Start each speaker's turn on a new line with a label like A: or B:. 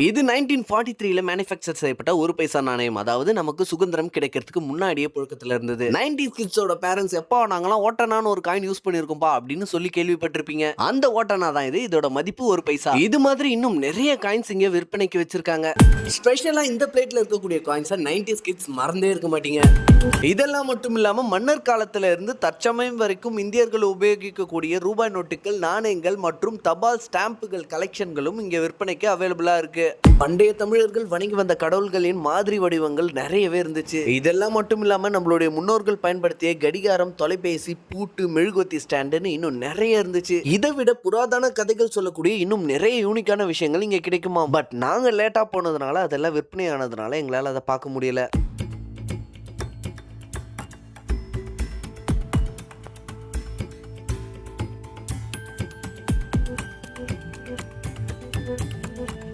A: இது 1943ல மேனுஃபேக்சர் செய்யப்பட்ட ஒரு பைசா நாணயம். அதாவது நமக்கு சுதந்திரம் கிடைக்கிறதுக்கு முன்னாடியே புழக்கத்துல இருந்தது. 90s கிட்ஸோட பேரண்ட்ஸ் எப்போ நாங்களாம் ஓட்டனான்னு ஒரு காயின் யூஸ் பண்ணிருக்கோம்பா அப்படின்னு சொல்லி கேள்விப்பட்டிருப்பீங்க. அந்த ஓட்டனா தான் இது. இதோட மதிப்பு ஒரு பைசா. இது மாதிரி இன்னும் நிறைய காயின்ஸ் இங்க விற்பனைக்கு வச்சிருக்காங்க. ஸ்பெஷலா இந்த பிளேட்ல இருக்கக்கூடிய காயின்ஸை 90s கிட்ஸ் மறந்தே இருக்க மாட்டீங்க. இதெல்லாம் மட்டும் இல்லாம மன்னர் காலத்துல இருந்து தற்சமயம் வரைக்கும் இந்தியர்கள் உபயோகிக்கக்கூடிய ரூபாய் நோட்டுகள், நாணயங்கள் மற்றும் தபால் ஸ்டாம்புகள் கலெக்ஷன்களும் இங்க விற்பனைக்கு அவைலபிளா இருக்கு. பண்டைய தமிழர்கள் வணங்கி வந்த கடவுள்களின் மாதிரி வடிவங்கள் நிறையவே இருந்துச்சு. இதெல்லாம் மட்டும் இல்லாம நம்மளுடைய முன்னோர்கள் பயன்படுத்திய கடிகாரம், தொலைபேசி, பூட்டு, மெழுகுவத்தி ஸ்டாண்டுன்னு இன்னும் நிறைய இருந்துச்சு. இதை விட புராதன கதைகள் சொல்லக்கூடிய இன்னும் நிறைய யூனிக்கான விஷயங்கள் இங்க கிடைக்குமா. பட் நாங்க லேட்டா போனதுனால அதெல்லாம் விற்பனை ஆனதுனால எங்களால அதை பார்க்க முடியல.